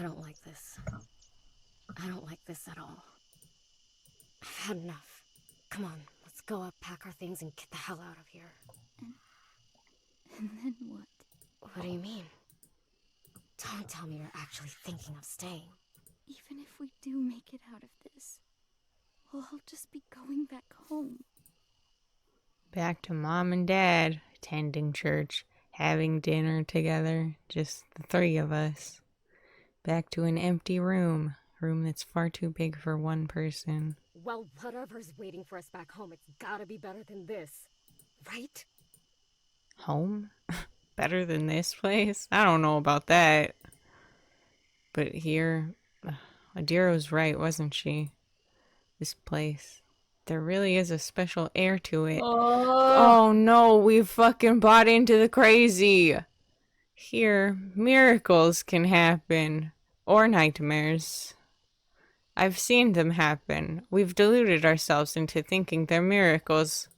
I don't like this. I don't like this at all. I've had enough. Come on, let's go up, pack our things, and get the hell out of here. And then what? What do you mean? Don't tell me you're actually thinking of staying. Even if we do make it out of this, we'll all just be going back home. Back to Mom and Dad, attending church, having dinner together, just the three of us. Back to an empty room that's far too big for one person. Well, whatever's waiting for us back home, it's gotta be better than this. Right? Home? Better than this place? I don't know about that. But here, Adira was right, wasn't she? This place. There really is a special air to it. Oh no, we fucking bought into the crazy. Here, miracles can happen. Or nightmares. I've seen them happen. We've deluded ourselves into thinking they're miracles.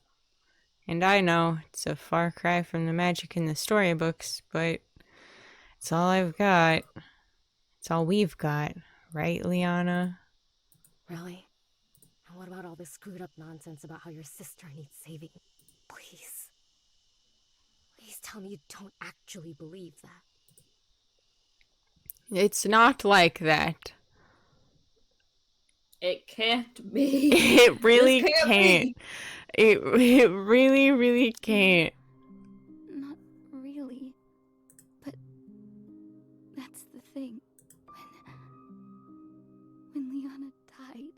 And I know it's a far cry from the magic in the storybooks, but it's all I've got. It's all we've got. Right, Liana? Really? And what about all this screwed up nonsense about how your sister needs saving? Please. Please tell me you don't actually believe that. It's not like that. It can't be. It really This can't. be. It really, really can't. Not really. But that's the thing. When Liana died,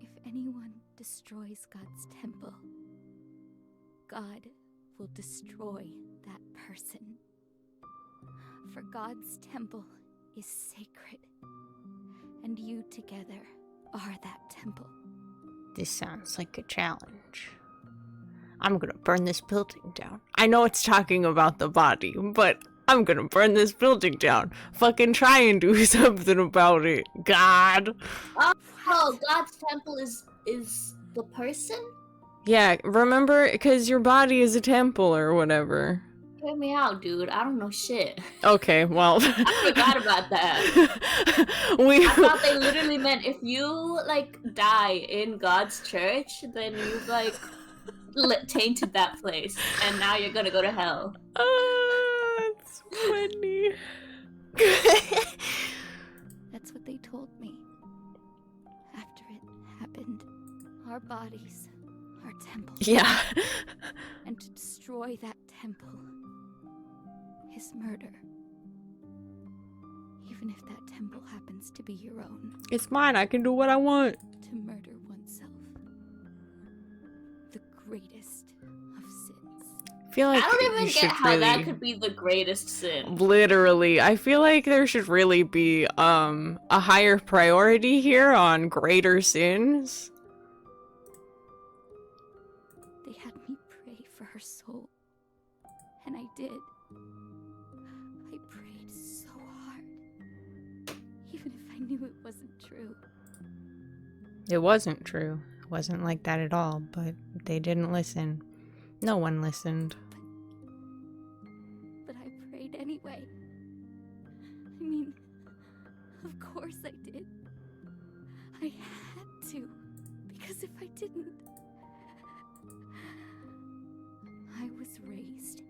if anyone destroys God's temple, God will destroy that person. For God's temple is sacred, and you together are that temple. This sounds like a challenge. I'm gonna burn this building down. I know it's talking about the body, but I'm gonna burn this building down. Fucking try and do something about it. God. Oh, God's temple is the person? Yeah, remember? Because your body is a temple or whatever. Hear me out, dude. I don't know shit. Okay, well. I forgot about that. I thought they literally meant if you, like, die in God's church, then you've, like, tainted that place, and now you're gonna go to hell. It's funny. That's what they told me. After it happened, our bodies, our temple. Yeah. And to destroy that temple is murder. Even if that temple happens to be your own. It's mine. I can do what I want. To murder oneself. The greatest of sins. I feel like I don't even you get should how really, that could be the greatest sin. Literally, I feel like there should really be a higher priority here on greater sins. They had me pray for her soul. And I did. I prayed so hard. Even if I knew it wasn't true. It wasn't true. It wasn't like that at all, but they didn't listen. No one listened. But I prayed anyway. I mean, of course I did. I had to. Because if I didn't, I was raised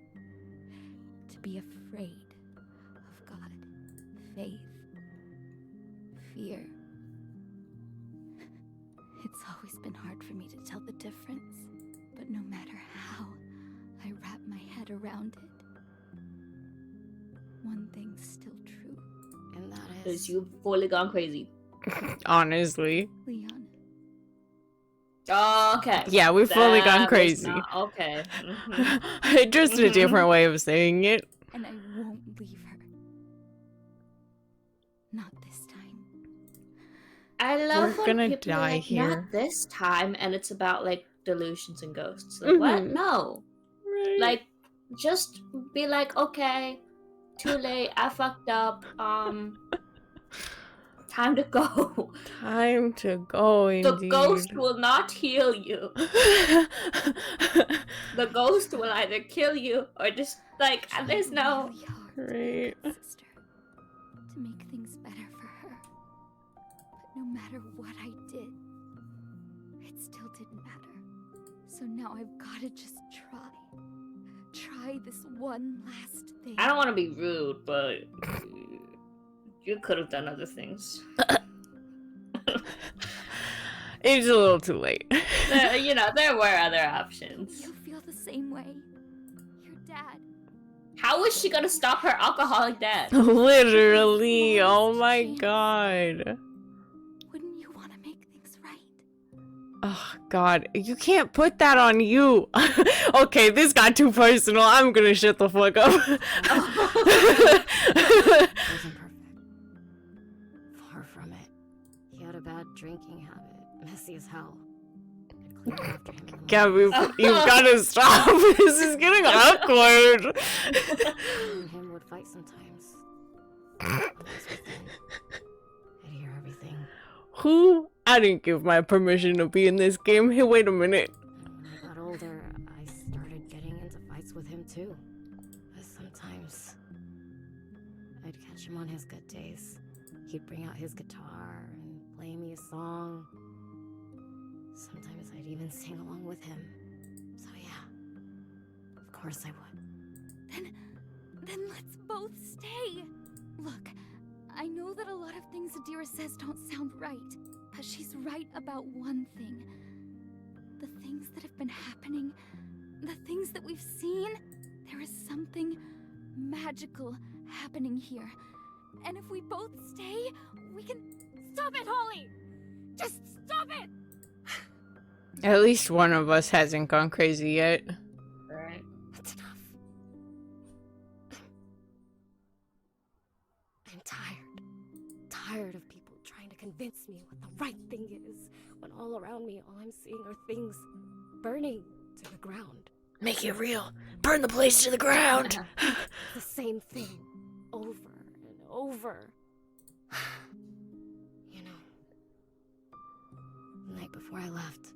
to be afraid of God, faith, fear. It's always been hard for me to tell the difference, but no matter how I wrap my head around it, one thing's still true. And that Because is... you've fully gone crazy. Honestly. Leon. Oh, okay. Yeah, we've fully gone That is crazy. not- okay. Mhm. Just a different way of saying it. And I won't leave her. Not this time. I love We're when gonna people are die like, here. not this time, and it's about, like, delusions and ghosts. Like, what? Mhm. No. Right. Like, just be like, okay, too late, I fucked up, time to go. Time to go, The indeed. ghost will not heal you. The ghost will either kill you or just, like, there's no... Really hard Right. to become a sister. To to make things better for her. But no matter what I did, it still didn't matter. So now I've gotta just try. Try this one last thing. I don't want to be rude, but you could have done other things. It's a little too late. There were other options. You feel the same way. Your dad. How was she gonna stop her alcoholic dad? Literally. Oh my god. Wouldn't you want to make things right? Oh god, you can't put that on you. Okay, this got too personal. I'm gonna shut the fuck up. It wasn't perfect. Far from it. He had a bad drinking habit. Messy as hell. I'd clean after him in the morning. Gabby, you gotta stop. This is getting awkward. Me and him would fight sometimes. I was with him. I'd hear everything. Who? I didn't give my permission to be in this game. Hey, wait a minute. And when I got older, I started getting into fights with him too. But sometimes I'd catch him on his good days. He'd bring out his guitar and play me a song. Sometimes I'd even sing along with him. So yeah, of course I would. Then let's both stay. Look, I know that a lot of things Adira says don't sound right, but she's right about one thing. The things that have been happening, the things that we've seen, there is something magical happening here. And if we both stay, we can... Stop it, Holly! Just stop it! At least one of us hasn't gone crazy yet. Right. That's enough. I'm tired. Tired of people trying to convince me what the right thing is, when all around me, all I'm seeing are things burning to the ground. Make it real. Burn the place to the ground. The same thing, over and over. You know, the night before I left,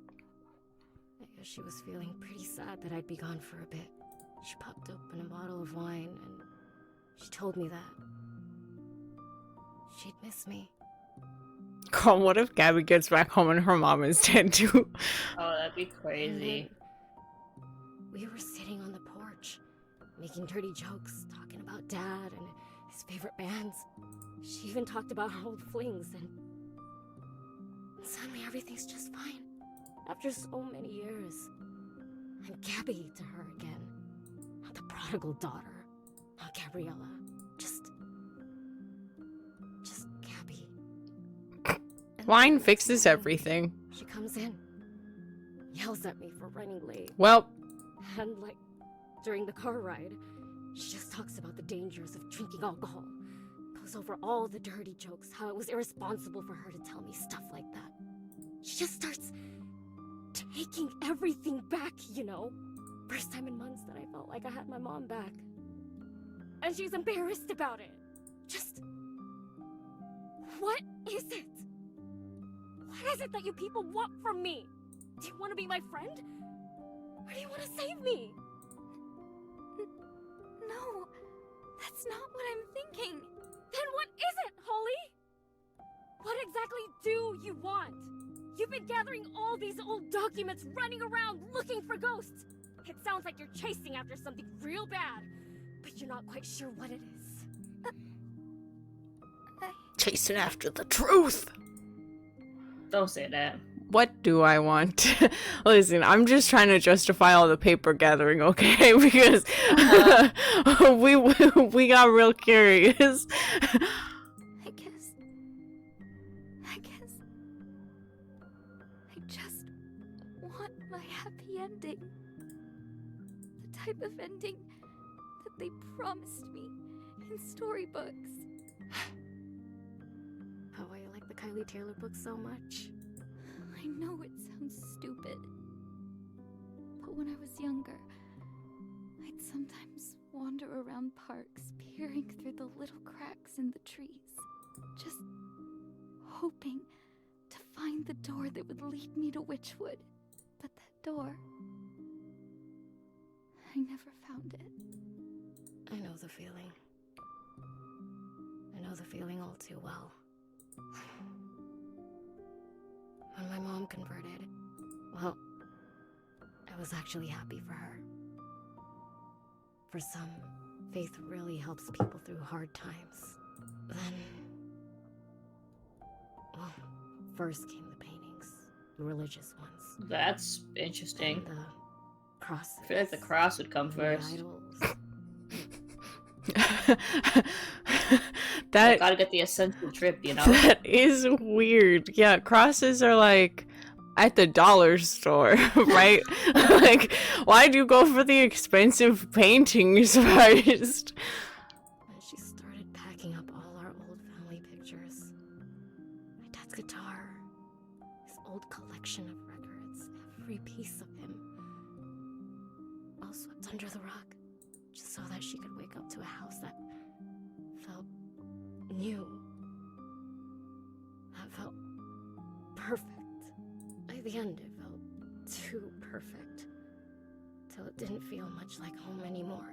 I guess she was feeling pretty sad that I'd be gone for a bit. She popped open a bottle of wine and she told me that she'd miss me. God, what if Gabby gets back home and her mom is dead too? Oh, that'd be And crazy. then we were sitting on the porch, making dirty jokes, talking about Dad and his favorite bands. She even talked about her old flings, and suddenly everything's just fine. After so many years, I'm Gabby to her again. Not the prodigal daughter, not Gabriella. Just Gabby. And Wine the next fixes morning, everything. She comes in, yells at me for running late. Well, And like, during the car ride, she just talks about the dangers of drinking alcohol. Goes over all the dirty jokes, how it was irresponsible for her to tell me stuff like that. She just starts taking everything back, you know? First time in months that I felt like I had my mom back. And she's embarrassed about it. Just... what is it? What is it that you people want from me? Do you want to be my friend? Or do you want to save me? No, that's not what I'm thinking. Then what is it, Holly? What exactly do you want? You've been gathering all these old documents, running around looking for ghosts. It sounds like you're chasing after something real bad, but you're not quite sure what it is. chasing after the truth. Don't say that. What do I want? Listen, I'm just trying to justify all the paper gathering, okay? Because we got real curious. I guess I just want my happy ending. The type of ending that they promised me in storybooks. Oh, you like the Kylie Taylor book so much? I know it sounds stupid, but when I was younger, I'd sometimes wander around parks, peering through the little cracks in the trees, just hoping to find the door that would lead me to Witchwood. But that door, I never found it. I know the feeling. I know know the feeling all too well. When my mom converted, well, I was actually happy for her. For some, faith really helps people through hard times. Then, well, first came the paintings, the religious ones. That's interesting. And the crosses. I feel like the cross would come and first. the idols. I That gotta get the essential trip, you know? that is weird. Yeah, crosses are like at the dollar store, right? Like, why do you go for the expensive paintings first? And she started packing up all our old family pictures. My dad's guitar, his old collection of records, every piece of him. All swept under the rug, just so that she could wake up to a house that felt new. That felt perfect. By the end, it felt too perfect. Till it didn't feel much like home anymore.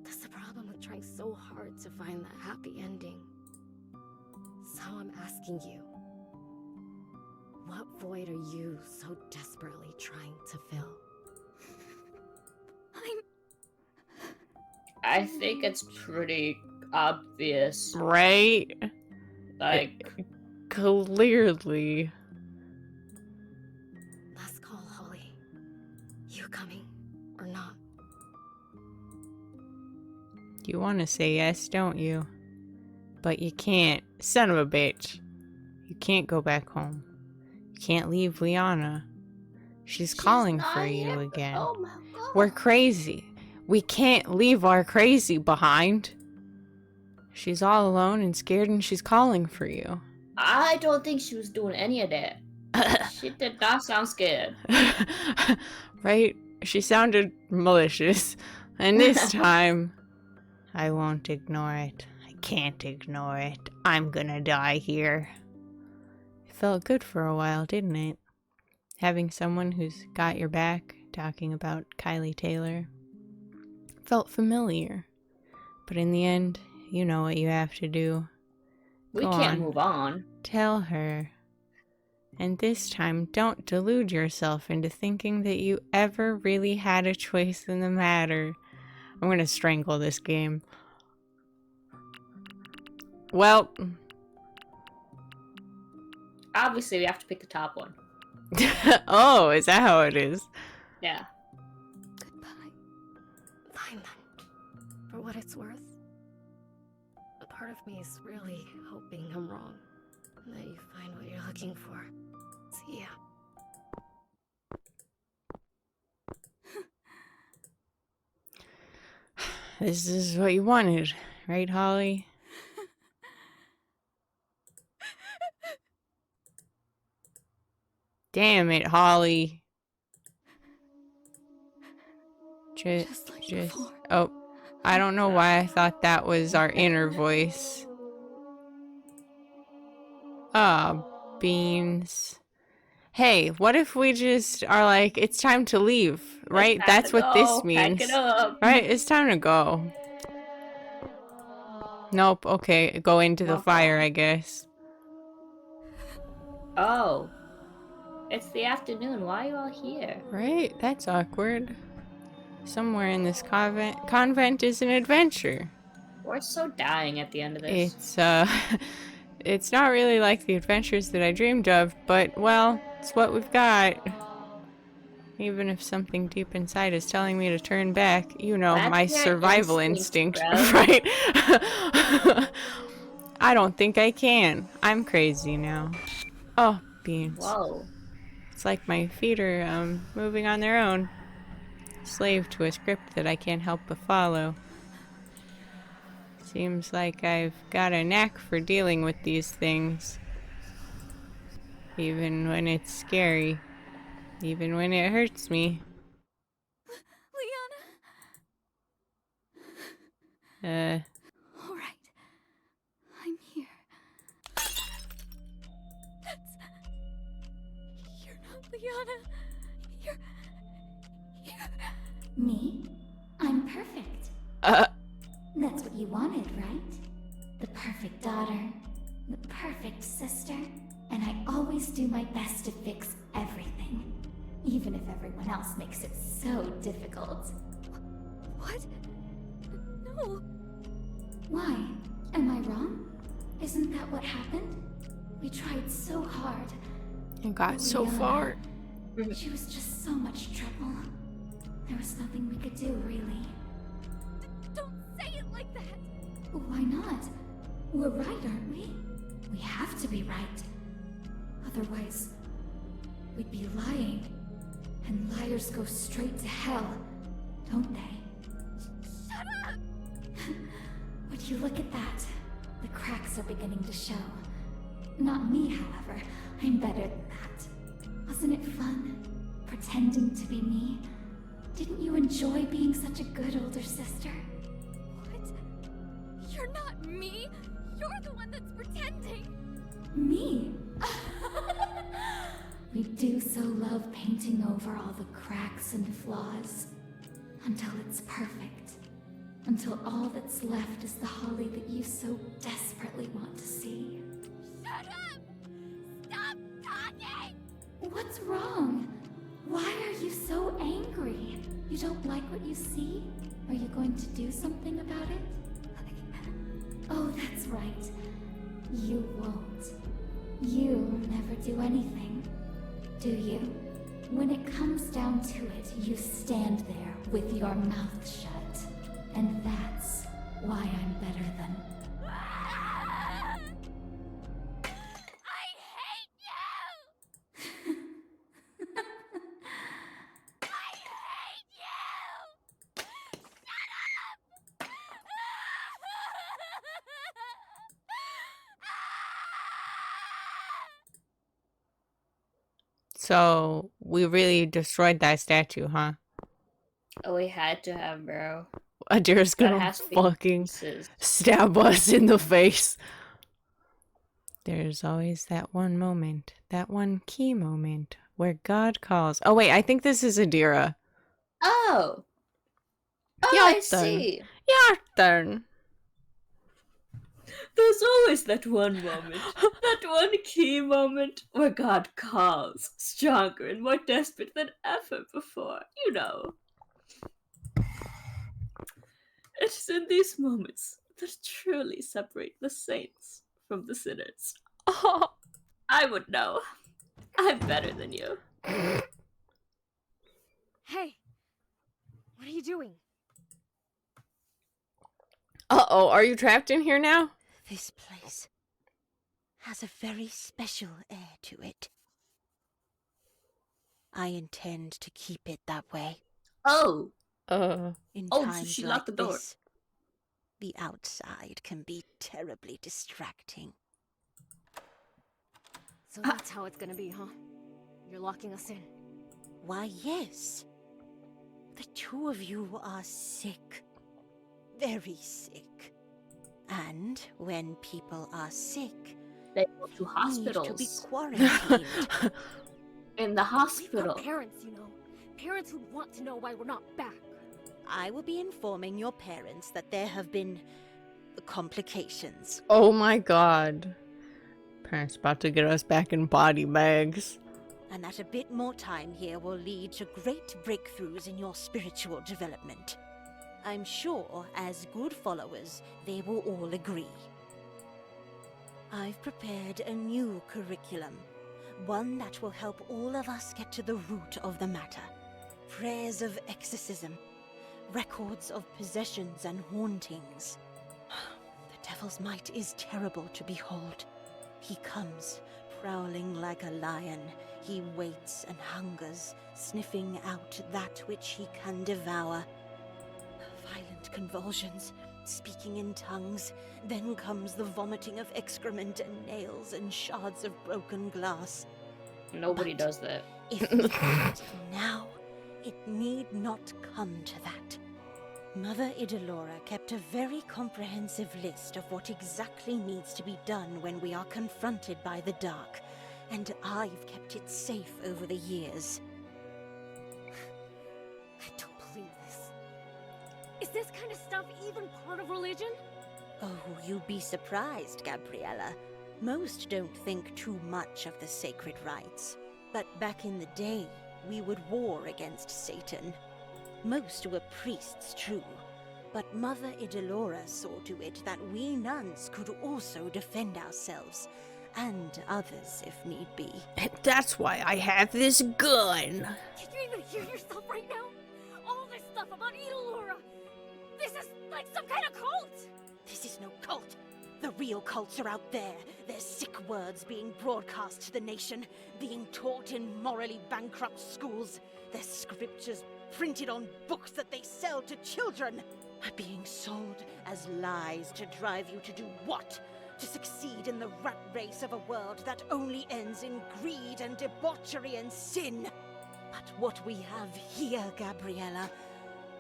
That's the problem with trying so hard to find that happy ending. So I'm asking you, what void are you so desperately trying to fill? I think it's pretty obvious. Right? Like, Clearly. Let's call Holly. You coming or not? You want to say yes, don't you? But you can't. Son of a bitch. You can't go back home. You can't leave Liana. She's calling not for you here. again. Oh my god. We're crazy. We can't leave our crazy behind. She's all alone and scared, and she's calling for you. I don't think she was doing any of that. She did not sound scared. Right? She sounded malicious. And this time, I won't ignore it. I can't ignore it. I'm gonna die here. It felt good for a while, didn't it? Having someone who's got your back, talking about Kylie Taylor. Felt familiar. But in the end, you know what you have to do. We Go can't on. move on. Tell her. And this time, don't delude yourself into thinking that you ever really had a choice in the matter. I'm gonna strangle this game. Well, Obviously, we have to pick the top one. oh, is that how it is? Yeah. Goodbye. Fine then. For what it's worth, a part of me is really hoping I'm wrong. And that you find what you're looking for. See ya. This is what you wanted, right, Holly? Damn it, Holly. Just like before. Oh, I don't know why I thought that was our inner voice. Ah, beans. Hey, what if we just are like, it's time to leave, right? It's time That's to what this go. means. Pack it up. Right, it's time to go. Nope, okay, go into the Okay. fire, I guess. Oh. It's the afternoon. Why are you all here? Right? That's awkward. Somewhere in this convent is an adventure. We're so dying at the end of this. It's not really like the adventures that I dreamed of, but, well, it's what we've got. Even if something deep inside is telling me to turn back, you know, That's my your survival instinct, instinct, bro. right? I don't think I can. I'm crazy now. Oh, beans. Whoa. It's like my feet are, moving on their own. Slave to a script that I can't help but follow. Seems like I've got a knack for dealing with these things. Even when it's scary. Even when it hurts me. Liana! Alright. I'm here. You're not Liana. You're... Me? I'm perfect. Uh, That's what you wanted, right? The perfect daughter, the perfect sister, and I always do my best to fix everything, even if everyone else makes it so difficult. What? No. Why? Am I wrong? Isn't that what happened? We tried so hard. It got so Liana, far. She was just so much trouble. There was nothing we could do, really. Don't say it like that. Why not? We're right, aren't we? We have to be right. Otherwise, we'd be lying. And liars go straight to hell, don't they? Shut up! Would you look at that? The cracks are beginning to show. Not me, however. I'm better than that. Wasn't it fun? Pretending to be me? Didn't you enjoy being such a good older sister? What? You're not me. You're the one that's pretending. Me? We do so love painting over all the cracks and flaws. Until it's perfect. Until all that's left is the Holly that you so desperately want to see. Shut up! Stop talking! What's wrong? Why are you so angry? You don't like what you see? Are you going to do something about it? Oh, that's right. You won't. You never do anything, do you? When it comes down to it, you stand there with your mouth shut. And that's why I'm better than... I hate you! I hate you! Shut up! So we really destroyed that statue, huh? Oh, we had to have, bro. Adira's That gonna has to be fucking pieces. stab us in the face. There's always that one moment, that one key moment where God calls. Oh wait, I think this is Adira. Oh! Oh, Your I turn. see! Your turn. There's always that one moment, that one key moment where God calls, stronger and more desperate than ever before, you know. It's in these moments that truly separate the saints from the sinners. Oh. I would know. I'm better than you. Hey! What are you doing? Uh-oh, are you trapped in here now? This place has a very special air to it. I intend to keep it that way. Oh! In Oh, so times she like locked the door. this, the outside can be terribly distracting. So that's how it's gonna be, huh? You're locking us in. Why, yes. The two of you are sick. Very sick. And when people are sick, They go to need to be hospitals. quarantined. In the We've got hospital. parents, you know. Parents who want to know why we're not back. I will be informing your parents that there have been complications. Oh my god. Parents about to get us back in body bags. And that a bit more time here will lead to great breakthroughs in your spiritual development. I'm sure, as good followers, they will all agree. I've prepared a new curriculum, one that will help all of us get to the root of the matter. Prayers of exorcism, records of possessions and hauntings. The devil's might is terrible to behold. He comes, prowling like a lion. He waits and hungers, sniffing out that which he can devour. Violent convulsions, speaking in tongues. Then comes the vomiting of excrement and nails and shards of broken glass. Nobody But does that. If we act now, it need not come to that. Mother Idolora kept a very comprehensive list of what exactly needs to be done when we are confronted by the dark, and I've kept it safe over the years. I don't believe this. Is this kind of stuff even part of religion? Oh, you'd be surprised, Gabriella. Most don't think too much of the sacred rites. But back in the day, we would war against Satan. Most were priests, true. But Mother Idolora saw to it that we nuns could also defend ourselves. And others, if need be. And that's why I have this gun. Can you even hear yourself right now? All this stuff about Idolora! This is like some kind of cult! This is no cult. The real cults are out there. Their sick words being broadcast to the nation, being taught in morally bankrupt schools. Their scriptures printed on books that they sell to children are being sold as lies to drive you to do what? To succeed in the rat race of a world that only ends in greed and debauchery and sin. But what we have here, Gabriella,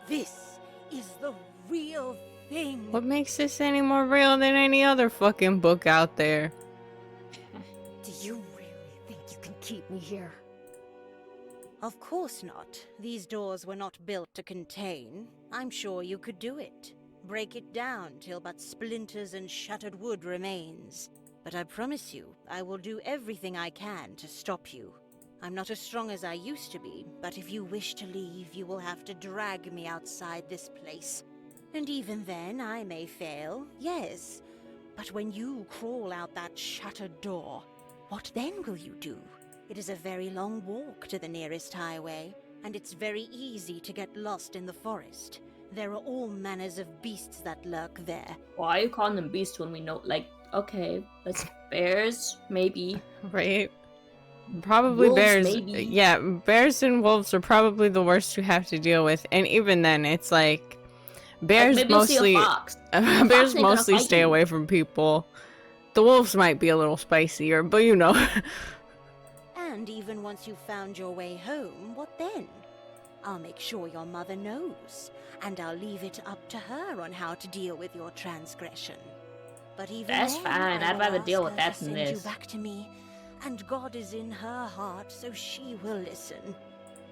this is the real thing. What makes this any more real than any other fucking book out there? Do you really think you can keep me here? Of course not. These doors were not built to contain. I'm sure you could do it. Break it down till but splinters and shattered wood remains. But I promise you, I will do everything I can to stop you. I'm not as strong as I used to be, but if you wish to leave, you will have to drag me outside this place. And even then, I may fail, yes. But when you crawl out that shattered door, what then will you do? It is a very long walk to the nearest highway, and it's very easy to get lost in the forest. There are all manners of beasts that lurk there. Why are you calling them beasts when we know, like, okay, that's bears, maybe. Right? Probably Wolves, bears. maybe. Yeah, bears and wolves are probably the worst you have to deal with. And even then, it's like bears Like, maybe you'll mostly see a fox. bears Fox ain't gonna mostly fight stay you. away from people. The wolves might be a little spicier, but you know. And even once you've found your way home, what then? I'll make sure your mother knows, and I'll leave it up to her on how to deal with your transgression. But even That's then, fine. I I'd will rather ask deal with her that to than send this. you back to me, and God is in her heart, so she will listen.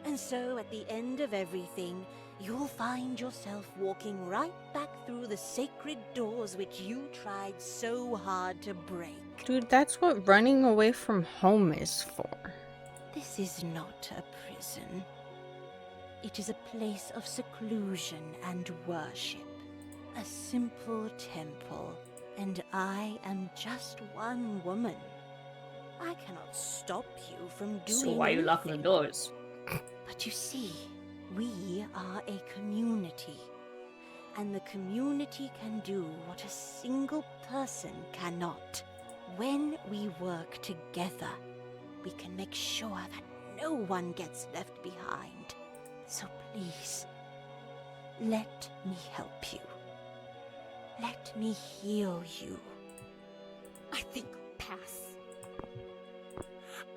And so, at the end of everything, you'll find yourself walking right back through the sacred doors which you tried so hard to break. Dude, that's what running away from home is for. This is not a prison. It is a place of seclusion and worship. A simple temple, and I am just one woman. I cannot stop you from doing So why are you locking the anything. doors? But you see, we are a community. And the community can do what a single person cannot. When we work together, we can make sure that no one gets left behind. So please, let me help you. Let me heal you. I think I'll pass.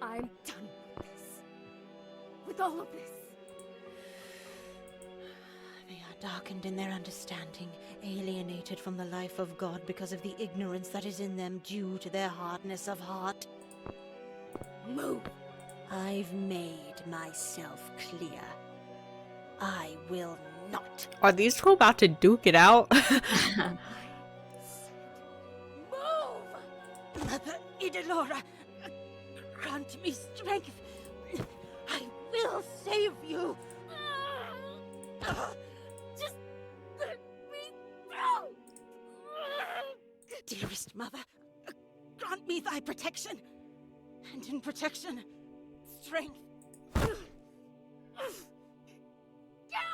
I'm done with this. With all of this. They are darkened in their understanding, alienated from the life of God because of the ignorance that is in them due to their hardness of heart. Move! I've made myself clear. I will not. Are these two about to duke it out? Move! Mother Idolora, grant me strength. I will save you. Just let me go! Dearest mother, grant me thy protection. And in protection, strength. Get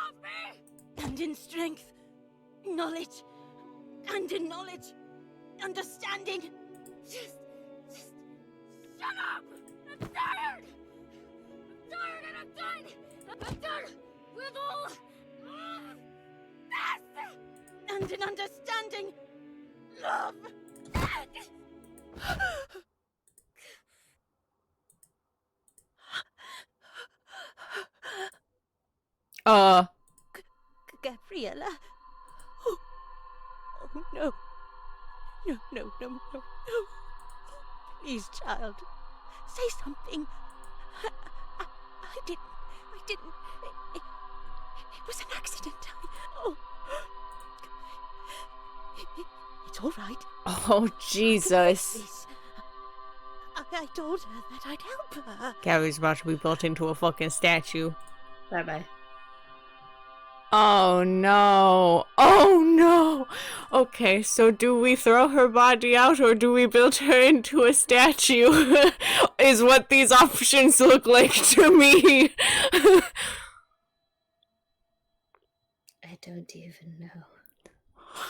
off me! And in strength, knowledge. And in knowledge, understanding. Just shut up! I'm tired! I'm tired and I'm done! I'm done with all this! And in understanding, love. Gabriella. Oh, oh no. No, no, no, no, no. Please, child. Say something. I didn't. It was an accident. It's all right. Oh, Jesus. This. I told her that I'd help her. Gabby's about to be built into a fucking statue. Bye-bye. Oh no. Oh no. Okay, so do we throw her body out or do we build her into a statue? Is what these options look like to me. I don't even know.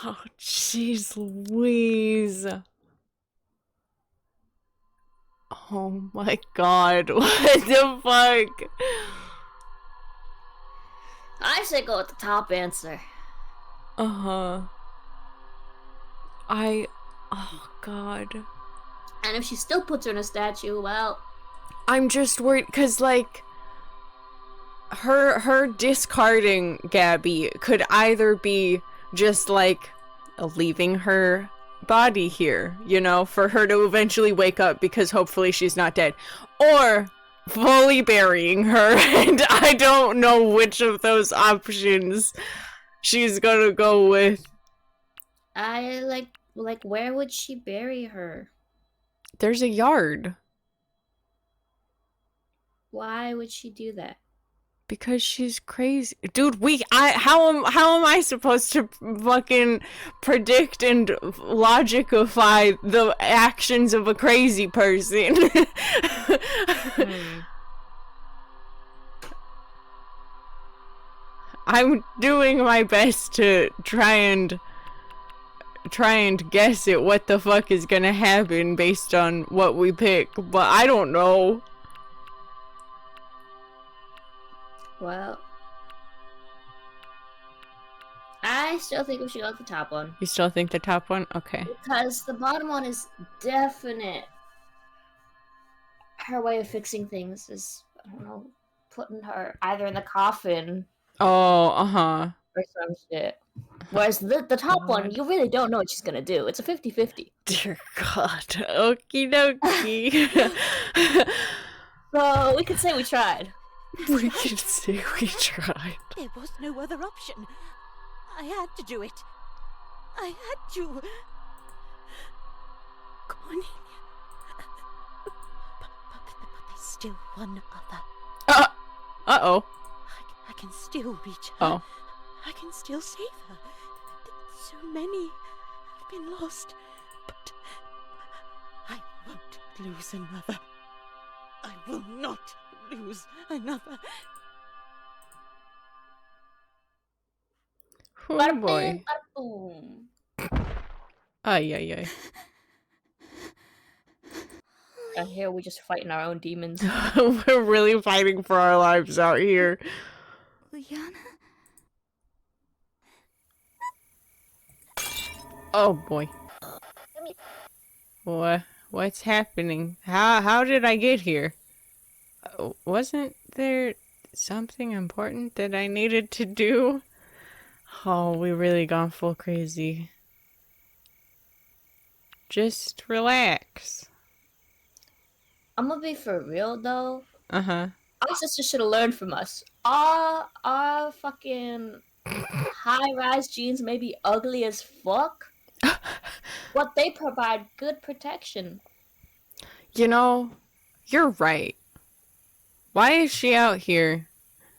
Oh, jeez Louise. Oh my god, what the fuck? I say go with the top answer. Uh-huh. Oh god. And if she still puts her in a statue, well... I'm just worried, because, like, her discarding Gabby could either be just, like, leaving her body here, you know, for her to eventually wake up because hopefully she's not dead, or fully burying her, and I don't know which of those options she's gonna go with. I, like, where would she bury her? There's a yard. Why would she do that? Because she's crazy. Dude, how am I supposed to fucking predict and logicify the actions of a crazy person? I'm doing my best to try and guess at what the fuck is gonna happen based on what we pick, but I don't know. Well... I still think we should go with the top one. You still think the top one? Okay. Because the bottom one is definite. Her way of fixing things is, I don't know, putting her either in the coffin Oh, uh-huh. or some shit. Whereas the top one, you really don't know what she's gonna do. It's a 50-50. Dear God. Okie dokie. So we could say we tried. We could say we tried. There was no other option. I had to do it. I had to. Cornelia. But there's still one other. Uh-oh. I can still reach her. Oh. I can still save her. So many have been lost. But I won't lose another. I will not lose another. Oh boy. Boom. Ay, ay, ay. And here we're just fighting our own demons. We're really fighting for our lives out here. Liana? Oh boy. What's happening? How did I get here? Wasn't there something important that I needed to do? Oh, we really gone full crazy. Just relax. I'm gonna be for real though. Uh-huh. Our sisters should have learned from us. Our fucking high-rise jeans may be ugly as fuck, but they provide good protection. You know, you're right. Why is she out here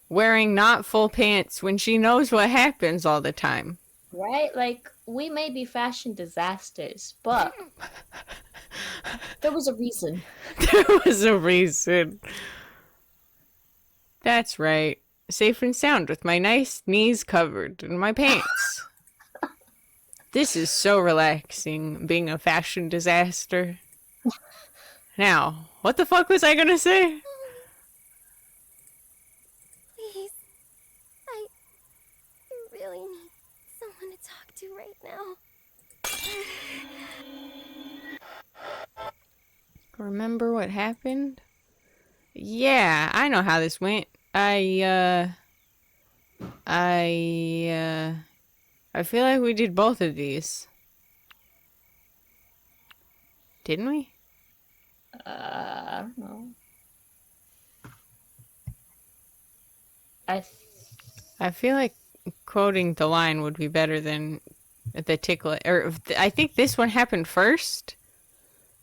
wearing not full pants when she knows what happens all the time? Right? Like, we may be fashion disasters, but there was a reason. There was a reason. That's right. Safe and sound with my nice knees covered in my pants. This is so relaxing, being a fashion disaster. Now, what the fuck was I gonna say? Please. I really need someone to talk to right now. Remember what happened? Yeah, I know how this went. I feel like we did both of these. Didn't we? I don't know. I feel like quoting the line would be better than The tickle, or I think this one happened first,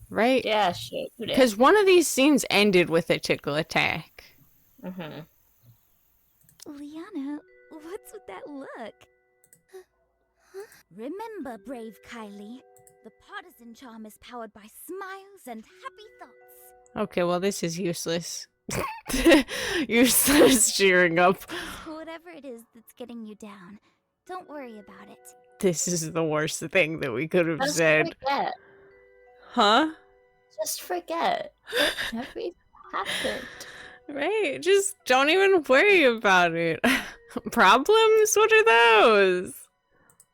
right? Yeah, shit. Because one of these scenes ended with a tickle attack. Mm-hmm. Liana, what's with that look? Remember, brave Kylie, the partisan charm is powered by smiles and happy thoughts. Okay, well, this is useless. Useless cheering up. Whatever it is that's getting you down, don't worry about it. This is the worst thing that we could have Just said. forget. Huh? Just forget. It never even happened. Right? Just don't even worry about it. Problems? What are those?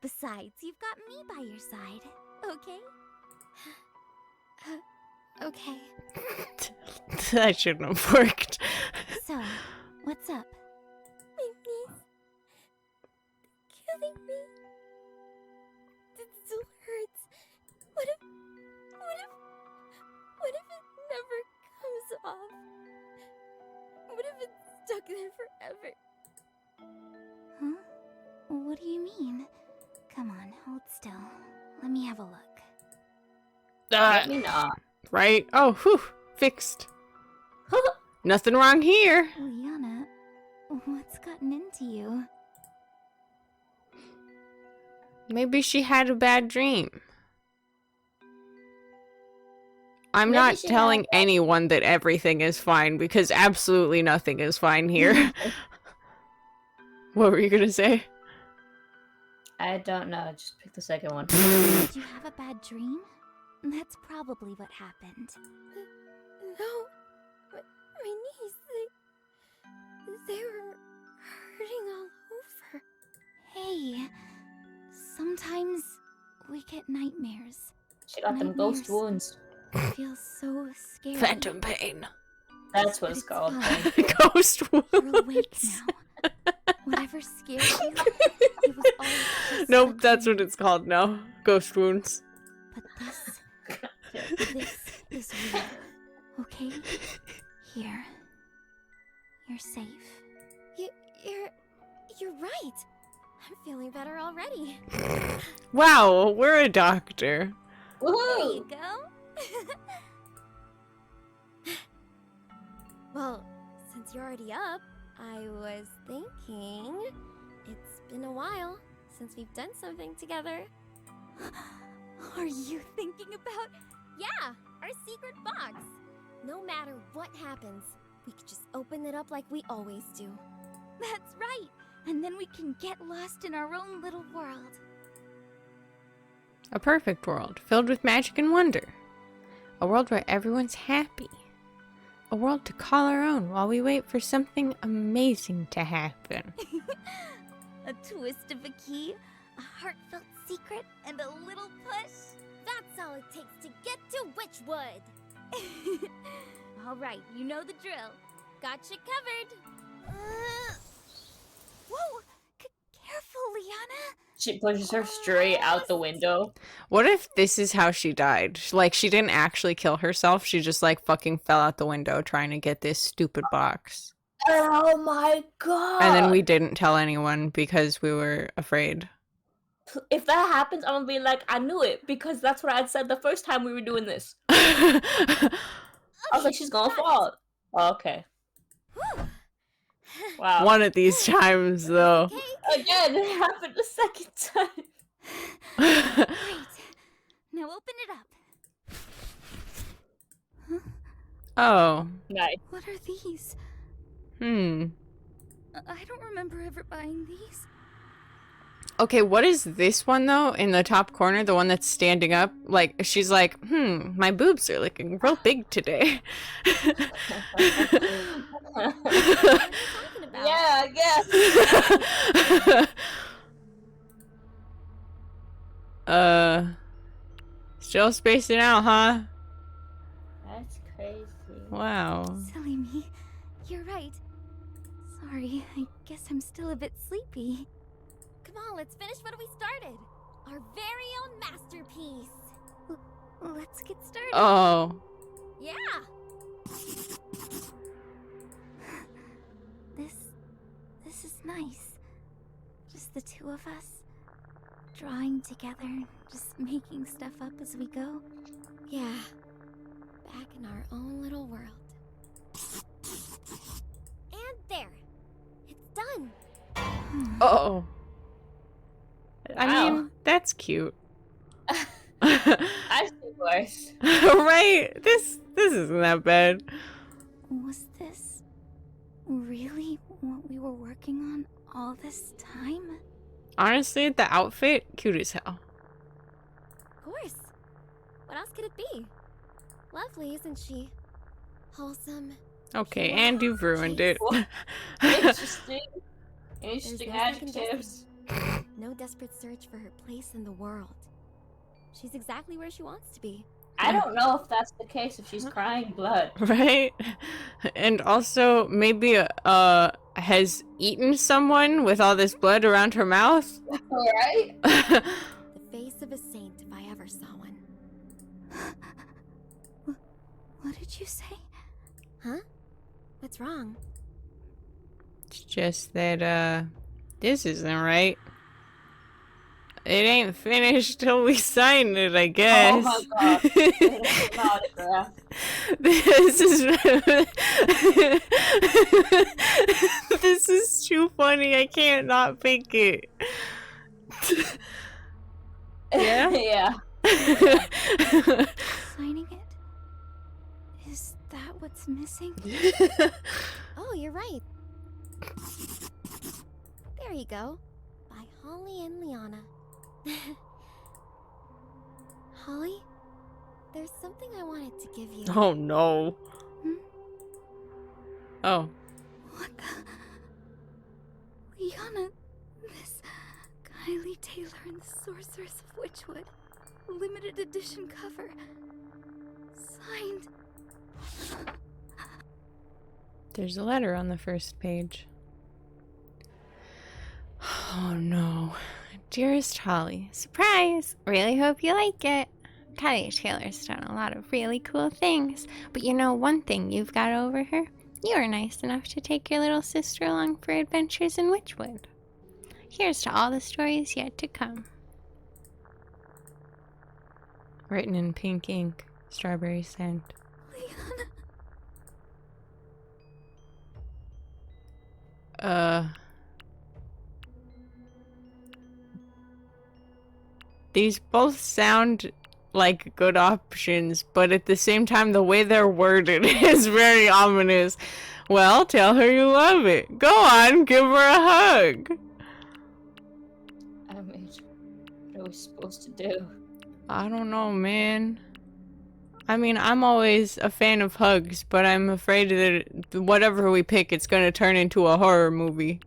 Besides, you've got me by your side, okay? Okay. That shouldn't have worked. So, what's up? My knees. Killing me. It still hurts. What if it never comes off? What if it's stuck there forever? Huh? What do you mean? Come on, hold still. Let me have a look. Let me not. Right? Oh, whew. Fixed. Nothing wrong here. Liana, what's gotten into you? Maybe she had a bad dream. I'm Maybe not she telling had anyone that everything is fine because absolutely nothing is fine here. What were you gonna say? I don't know. Just pick the second one. Did you have a bad dream? That's probably what happened. No. My knees, they were hurting all over. Hey, sometimes we get nightmares. She got them ghost Nightmares. wounds. It feels so scary. Phantom pain. That's what But it's called. fine. Ghost You're awake wounds. now. Whatever scared you, it was all just a Nope, that's dream. what it's called now. Ghost wounds. But this is real, okay? Here. You're safe. You're right. I'm feeling better already. Wow, we're a doctor. There Woohoo! you go. Well, since you're already up, I was thinking it's been a while since we've done something together. Are you thinking about... Yeah, our secret box. No matter what happens, we could just open it up like we always do. That's right. And then we can get lost in our own little world. A perfect world, filled with magic and wonder. A world where everyone's happy. A world to call our own while we wait for something amazing to happen. A twist of a key, a heartfelt secret, and a little push. That's all it takes to get to Witchwood. All right, you know the drill. Gotcha covered. Whoa! Careful, Liana. She pushes her straight out the window. What if this is how she died? Like, she didn't actually kill herself. She just, like, fucking fell out the window trying to get this stupid box. Oh my god! And then we didn't tell anyone because we were afraid. If that happens, I'm gonna be like, I knew it because that's what I had said the first time we were doing this. I was like, she's gonna fall. Okay. Wow. One of these times, though. Again, it happened the second time. Great. Now open it up. Oh. Nice. What are these? I don't remember ever buying these. Okay, what is this one, though, in the top corner? The one that's standing up? Like, she's like, my boobs are looking real big today. Yeah, I guess. Still spacing out, huh? That's crazy. Wow. Silly me. You're right. Sorry, I guess I'm still a bit sleepy. Come on, let's finish what we started. Our very own masterpiece. Let's get started. Oh. Yeah. This is nice. Just the two of us. drawing together, just making stuff up as we go. Yeah. Back in our own little world. And there. It's done. Oh. I Wow. mean, that's cute. I've seen worse. Right? This isn't that bad. Was this really what we were working on all this time? Honestly, the outfit, cute as hell. Of course. What else could it be? Lovely, isn't she? Wholesome. Okay, Pure, and you've ruined it. Interesting. There's Interesting no second adjectives. guessing. No desperate search for her place in the world. She's exactly where she wants to be. I don't know if that's the case if she's crying blood. Right? And also, maybe has eaten someone with all this blood around her mouth. Alright? The face of a saint if I ever saw one. What did you say? Huh? What's wrong? It's just that, this isn't right. It ain't finished till we sign it, I guess. Oh my god. It's an autograph. This is... This is too funny. I can't not fake it. Yeah? Yeah. Signing it? Is that what's missing? Oh, you're right. There you go. By Holly and Liana. Holly, there's something I wanted to give you. Oh, no. Hmm? Oh. What the? Liana, this Kylie Taylor and the Sorceress of Witchwood. Limited edition cover. Signed. There's a letter on the first page. Oh, no. Dearest Holly, surprise! Really hope you like it. Kylie Taylor's done a lot of really cool things, but you know one thing you've got over her? You were nice enough to take your little sister along for adventures in Witchwood. Here's to all the stories yet to come. Written in pink ink, strawberry scent. Liana. These both sound like good options, but at the same time, the way they're worded is very ominous. Well, tell her you love it. Go on, give her a hug. I mean, what are we supposed to do? I don't know, man. I mean, I'm always a fan of hugs, but I'm afraid that whatever we pick, it's gonna turn into a horror movie.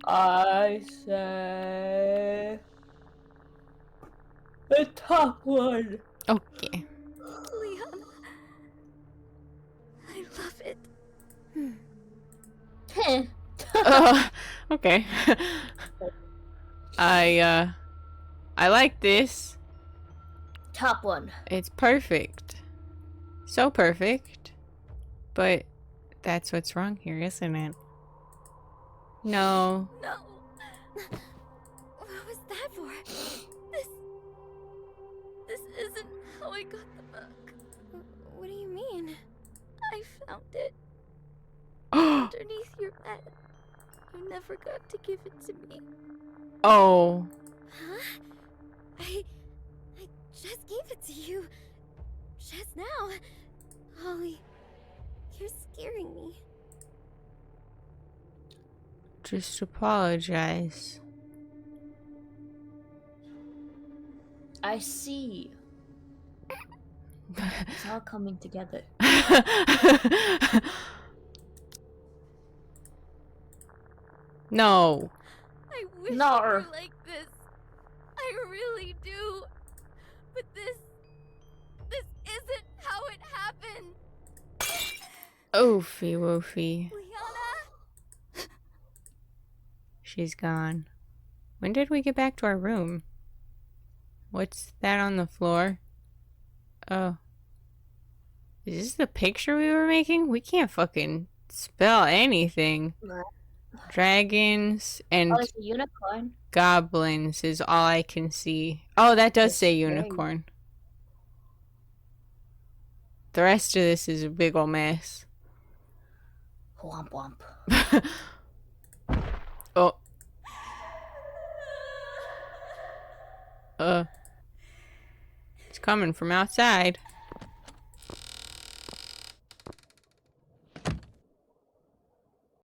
I say the top one. Okay. Liana. I love it. Okay. I like this. Top one. It's perfect. So perfect. But that's what's wrong here, isn't it? No. No. What was that for? This isn't how I got the book. What do you mean? I found it underneath your bed. You never got to give it to me. Oh. Huh? I just gave it to you. Just now. Holly, you're scaring me. Just apologize. I see. It's all coming together. No. I wish No. you were like this. I really do. But this isn't how it happened. Oofy woofy. Liana. She's gone. When did we get back to our room? What's that on the floor? Oh. Is this the picture we were making? We can't fucking spell anything. Dragons and Oh, it's a unicorn. goblins is all I can see. Oh, that does It's say strange. unicorn. The rest of this is a big ol' mess. Womp womp. Oh. It's coming from outside.